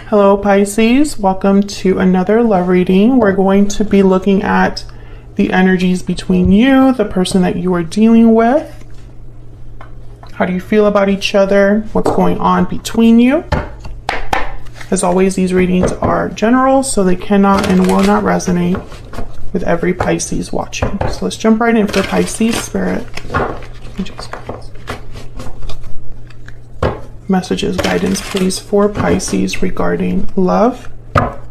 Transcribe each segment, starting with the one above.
Hello Pisces, welcome to another love reading. We're going to be looking at the energies between you, the person that you are dealing with. How do you feel about each other? What's going on between you? As always, these readings are general, so they cannot and will not resonate with every Pisces watching. So let's jump right in for Pisces Spirit. Messages, guidance, please, for Pisces regarding love,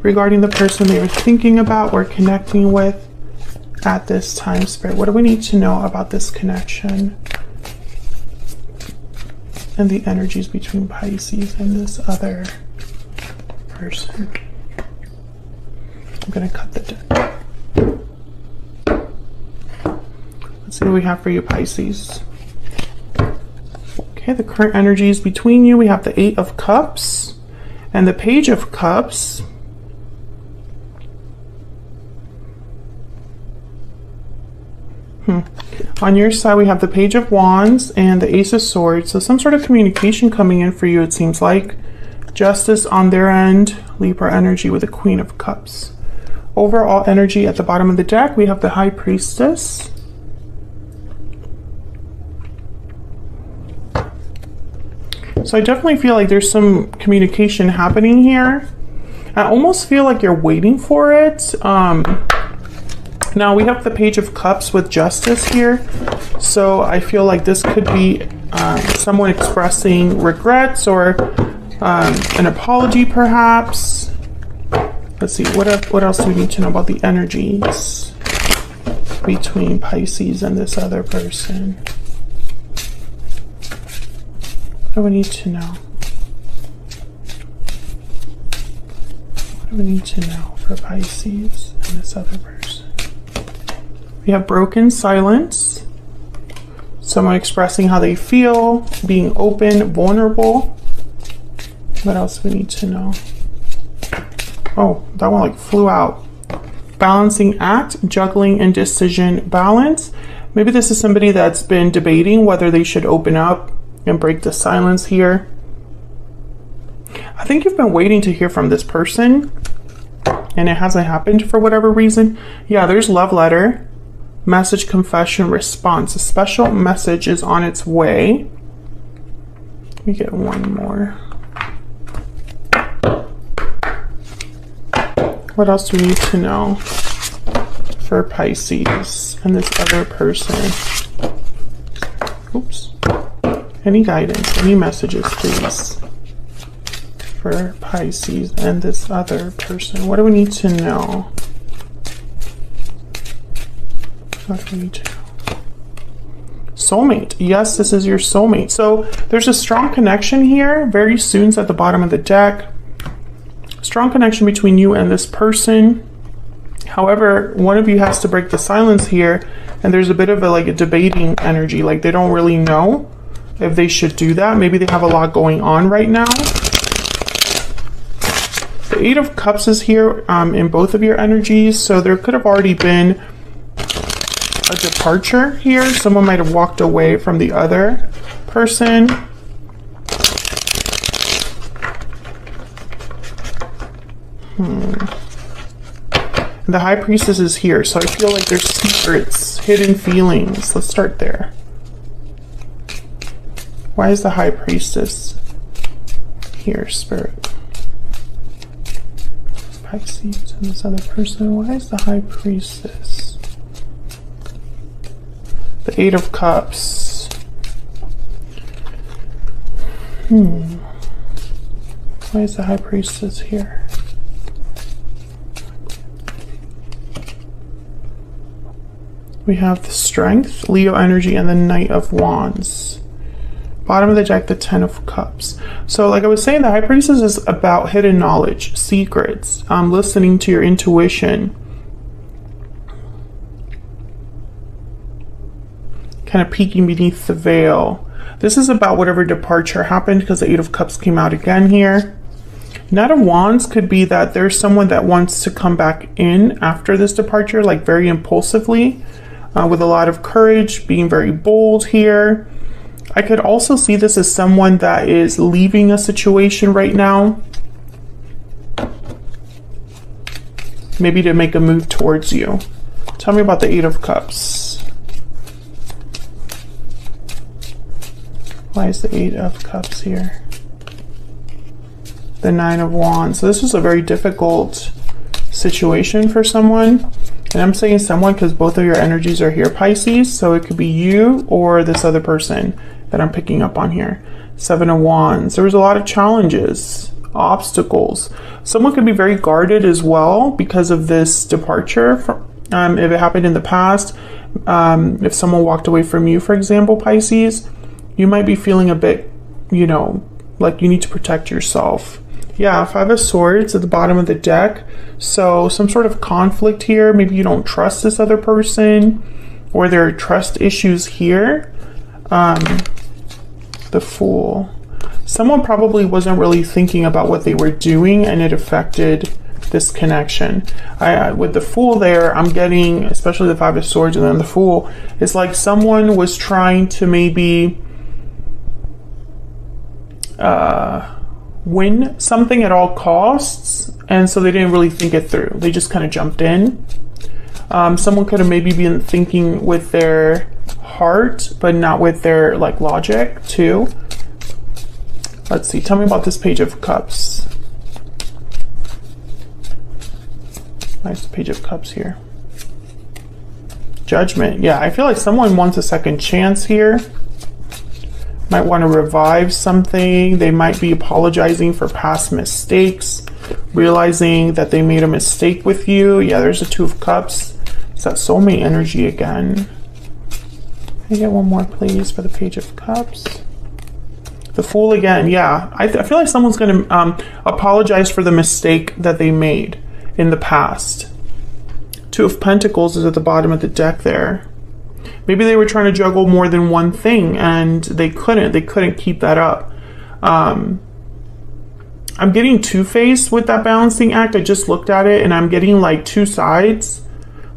regarding the person they are thinking about or connecting with at this time. Spirit, what do we need to know about this connection and the energies between Pisces and this other person? I'm going to cut the deck. Let's see what we have for you, Pisces. Okay, the current energies between you, we have the Eight of Cups and the Page of Cups. On your side, we have the Page of Wands and the Ace of Swords. So some sort of communication coming in for you, it seems like. Justice on their end, Libra energy with the Queen of Cups. Overall energy at the bottom of the deck, we have the High Priestess. So I definitely feel like there's some communication happening here. I almost feel like you're waiting for it. Now we have the Page of Cups with Justice here. So I feel like this could be someone expressing regrets or an apology perhaps. Let's see, what else do we need to know about the energies between Pisces and this other person? What do we need to know? What do we need to know for Pisces and this other person? We have broken silence. Someone expressing how they feel, being open, vulnerable. What else do we need to know? Oh, that one like flew out. Balancing act, juggling, and decision balance. Maybe this is somebody that's been debating whether they should open up and break the silence here. I think you've been waiting to hear from this person and it hasn't happened for whatever reason. Yeah, there's love letter, message, confession, response. A special message is on its way. Let me get one more. What else do we need to know for Pisces and this other person? Oops. Any guidance, any messages, please, for Pisces and this other person? What do we need to know? What do we need to know? Soulmate. Yes, this is your soulmate. So there's a strong connection here. Very soon's at the bottom of the deck. Strong connection between you and this person. However, one of you has to break the silence here, and there's a bit of a debating energy. Like they don't really know if they should do that. Maybe they have a lot going on right now. The Eight of Cups is here in both of your energies, so there could have already been a departure here. Someone might have walked away from the other person. The High Priestess is here, so I feel like there's secrets, hidden feelings. Let's start there. Why is the High Priestess here, Spirit? Pisces and this other person. Why is the High Priestess? The Eight of Cups. Why is the High Priestess here? We have the Strength, Leo energy, and the Knight of Wands. Bottom of the deck, the Ten of Cups. So like I was saying, the High Priestess is about hidden knowledge, secrets, listening to your intuition. Kind of peeking beneath the veil. This is about whatever departure happened because the Eight of Cups came out again here. Knight of Wands could be that there's someone that wants to come back in after this departure, like very impulsively, with a lot of courage, being very bold here. I could also see this as someone that is leaving a situation right now maybe to make a move towards you. Tell me about the Eight of Cups. Why is the Eight of Cups here? The Nine of Wands. So this was a very difficult situation for someone. And I'm saying someone because both of your energies are here, Pisces. So it could be you or this other person that I'm picking up on here. Seven of Wands. There was a lot of challenges, obstacles. Someone could be very guarded as well because of this departure. If it happened in the past, if someone walked away from you, for example, Pisces, you might be feeling a bit, you know, like you need to protect yourself. Yeah, Five of Swords at the bottom of the deck. So some sort of conflict here. Maybe you don't trust this other person, or there are trust issues here. The Fool. Someone probably wasn't really thinking about what they were doing, and it affected this connection. With the Fool there, I'm getting, especially the Five of Swords and then the Fool, it's like someone was trying to maybe win something at all costs, and so they didn't really think it through. They just kind of jumped in. Someone could have maybe been thinking with their heart, but not with their like logic too. Let's see. Tell me about this Page of Cups. Nice Page of Cups here. Judgment. Yeah, I feel like someone wants a second chance here. Might want to revive something. They might be apologizing for past mistakes, realizing that they made a mistake with you. Yeah, there's a Two of Cups. It's that soulmate energy again. Can I get one more, please, for the Page of Cups? The Fool again. Yeah, I feel like someone's going to apologize for the mistake that they made in the past. Two of Pentacles is at the bottom of the deck there. Maybe they were trying to juggle more than one thing and they couldn't keep that up. I'm getting two-faced with that balancing act. I just looked at it and I'm getting like two sides,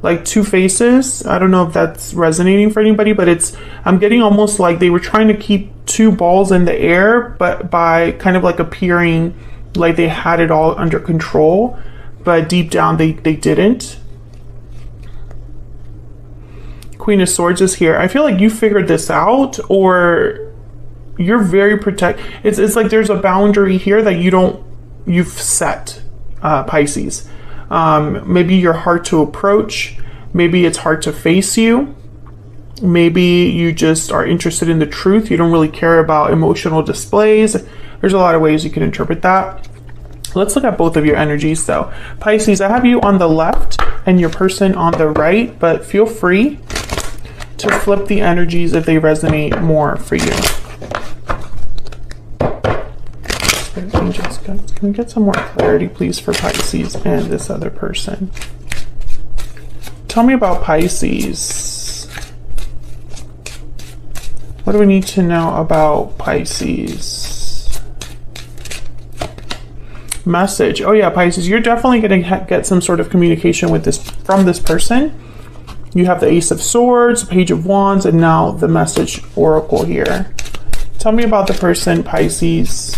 like two faces. I don't know if that's resonating for anybody, but I'm getting almost like they were trying to keep two balls in the air, but by kind of like appearing like they had it all under control, but deep down they didn't. Queen of Swords is here. I feel like you figured this out, or you're very it's like there's a boundary here that you've set, Pisces. Maybe you're hard to approach. Maybe it's hard to face you. Maybe you just are interested in the truth. You don't really care about emotional displays. There's a lot of ways you can interpret that. Let's look at both of your energies though. Pisces, I have you on the left and your person on the right, but feel free to flip the energies if they resonate more for you. Angels, guys, can we get some more clarity, please, for Pisces and this other person? Tell me about Pisces. What do we need to know about Pisces? Message. Oh yeah, Pisces, you're definitely going to get some sort of communication with from this person. You have the Ace of Swords, Page of Wands, and now the Message Oracle here. Tell me about the person Pisces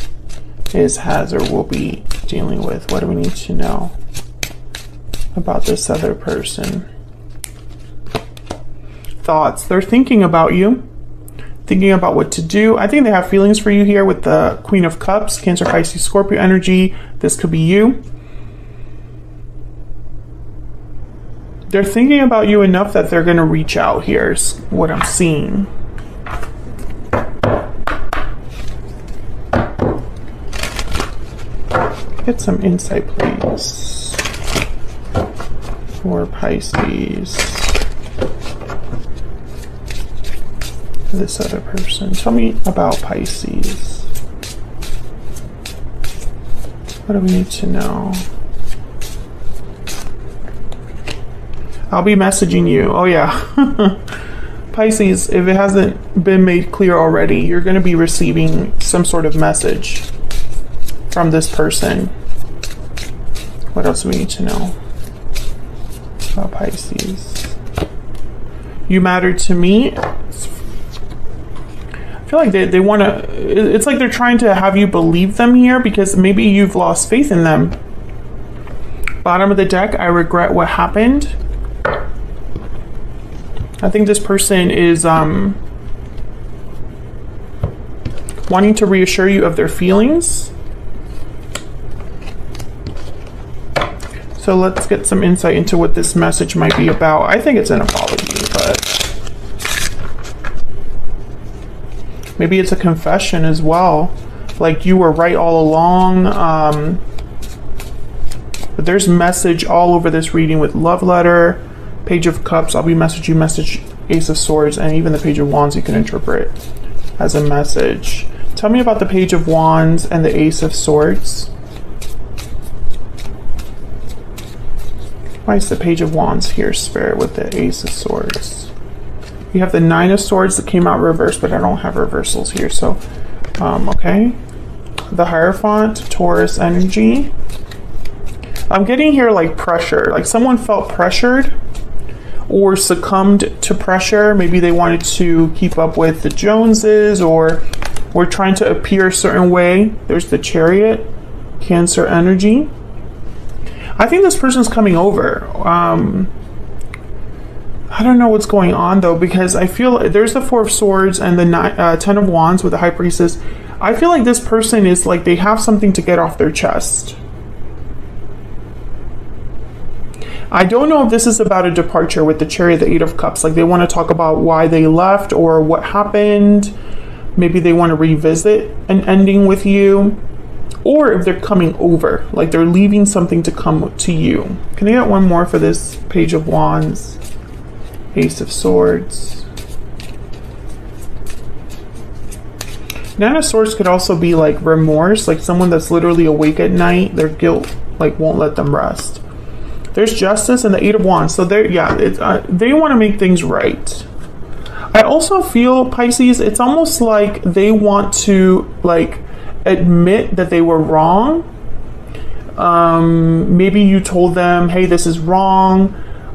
has, or will be dealing with. What do we need to know about this other person? Thoughts. They're thinking about you, thinking about what to do. I think they have feelings for you here with the Queen of Cups, Cancer, Pisces, Scorpio energy. This could be you. They're thinking about you enough that they're going to reach out. Here's what I'm seeing. Get some insight, please, for Pisces. This other person. Tell me about Pisces. What do we need to know? I'll be messaging you. Oh yeah. Pisces, if it hasn't been made clear already, you're going to be receiving some sort of message from this person. What else do we need to know about Pisces? You matter to me. I feel like they want to, it's like they're trying to have you believe them here because maybe you've lost faith in them. Bottom of the deck, I regret what happened. I think this person is wanting to reassure you of their feelings. So let's get some insight into what this message might be about. I think it's an apology, but maybe it's a confession as well. Like you were right all along. But there's message all over this reading with love letter, Page of Cups, I'll be messaging, message, Ace of Swords, and even the Page of Wands you can interpret as a message. Tell me about the Page of Wands and the Ace of Swords. Why is the Page of Wands here, Spirit, with the Ace of Swords? You have the Nine of Swords that came out reversed, but I don't have reversals here, so, okay. The Hierophant, Taurus energy. I'm getting here like pressure, like someone felt pressured or succumbed to pressure. Maybe they wanted to keep up with the Joneses or were trying to appear a certain way. There's the Chariot, Cancer energy. I think this person's coming over. I don't know what's going on though, because I feel there's the Four of Swords and the Ten of Wands with the High Priestess. I feel like this person is like they have something to get off their chest. I don't know if this is about a departure with the Chariot, the Eight of Cups. Like they want to talk about why they left or what happened. Maybe they want to revisit an ending with you. Or if they're coming over, like they're leaving something to come to you. Can I get one more for this Page of Wands, Ace of Swords? Nine of Swords could also be like remorse, like someone that's literally awake at night. Their guilt like won't let them rest. There's Justice and the Eight of Wands. So they're, yeah, they want to make things right. I also feel, Pisces, it's almost like they want to like admit that they were wrong. Maybe you told them, hey, this is wrong,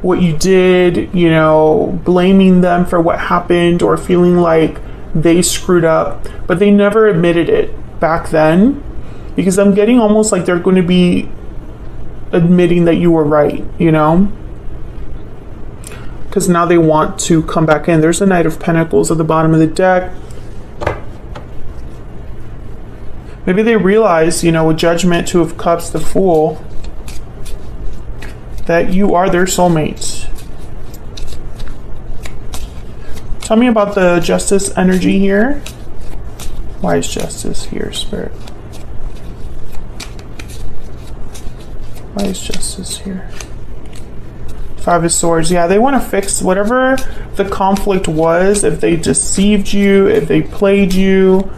what you did, you know, blaming them for what happened or feeling like they screwed up, but they never admitted it back then, because I'm getting almost like they're going to be admitting that you were right, you know, because now they want to come back in. There's the Knight of Pentacles at the bottom of the deck. Maybe they realize, you know, with Judgment, Two of Cups, the Fool, that you are their soulmate. Tell me about the Justice energy here. Why is Justice here, Spirit? Why is Justice here? Five of Swords. Yeah, they want to fix whatever the conflict was. If they deceived you, if they played you,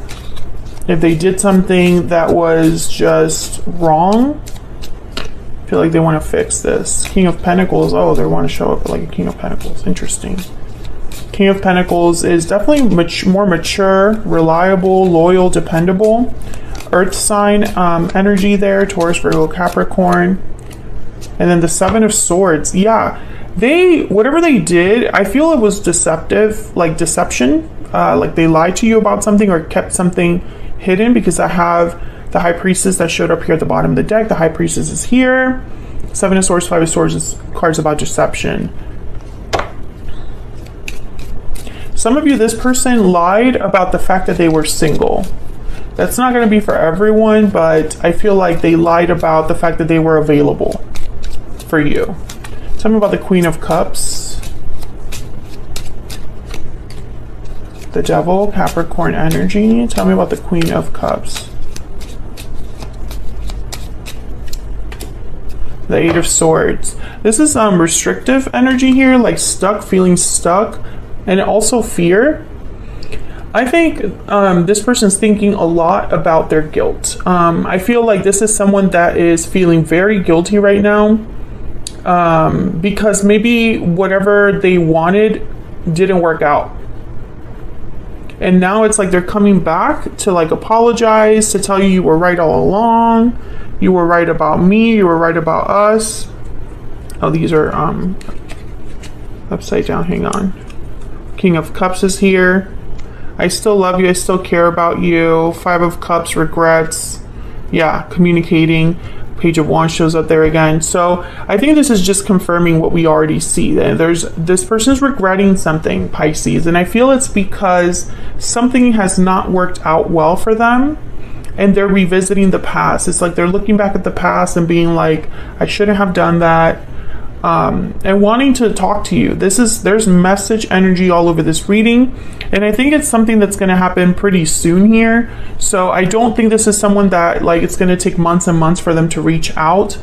if they did something that was just wrong, I feel like they want to fix this. King of Pentacles. Oh, they want to show up like a King of Pentacles. Interesting. King of Pentacles is definitely more mature, reliable, loyal, dependable. Earth sign energy there. Taurus, Virgo, Capricorn. And then the Seven of Swords. Yeah, whatever they did, I feel it was deceptive, like deception. Like they lied to you about something or kept something hidden, because I have the High Priestess that showed up here at the bottom of the deck. The High Priestess is here. Seven of Swords, Five of Swords is cards about deception. Some of you, this person lied about the fact that they were single. That's not going to be for everyone, but I feel like they lied about the fact that they were available for you. Tell me about the Queen of Cups. The Devil, Capricorn energy. Tell me about the Queen of Cups. The Eight of Swords. This is restrictive energy here, like stuck, feeling stuck, and also fear. I think this person's thinking a lot about their guilt. I feel like this is someone that is feeling very guilty right now, because maybe whatever they wanted didn't work out. And now it's like they're coming back to like apologize, to tell you you were right all along. You were right about me. You were right about us. Oh, these are upside down. Hang on. King of Cups is here. I still love you. I still care about you. Five of Cups, regrets. Yeah, communicating. Page of Wands shows up there again. So I think this is just confirming what we already see. This person's regretting something, Pisces, and I feel it's because something has not worked out well for them, and they're revisiting the past. It's like they're looking back at the past and being like, I shouldn't have done that, and wanting to talk to you. There's message energy all over this reading, and I think it's something that's going to happen pretty soon here. So I don't think this is someone that like it's going to take months and months for them to reach out.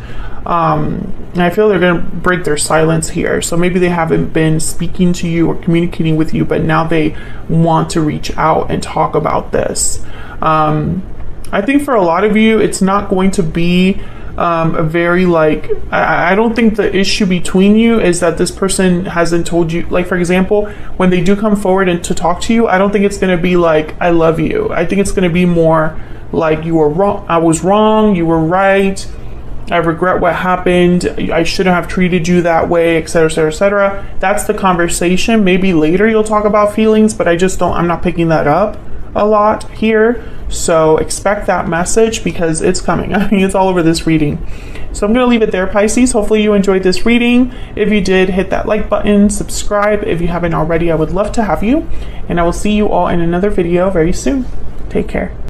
And I feel they're going to break their silence here. So maybe they haven't been speaking to you or communicating with you, but now they want to reach out and talk about this. I think for a lot of you, it's not going to be a very like, I don't think the issue between you is that this person hasn't told you, like for example, when they do come forward and to talk to you, I don't think it's going to be like, I love you. I think it's going to be more like, you were wrong, I was wrong, you were right, I regret what happened, I shouldn't have treated you that way, etc, etc, etc. That's the conversation. Maybe later you'll talk about feelings, but I'm not picking that up a lot here. So expect that message because it's coming. I mean, it's all over this reading. So I'm going to leave it there, Pisces. Hopefully you enjoyed this reading. If you did, hit that like button, subscribe. If you haven't already, I would love to have you. And I will see you all in another video very soon. Take care.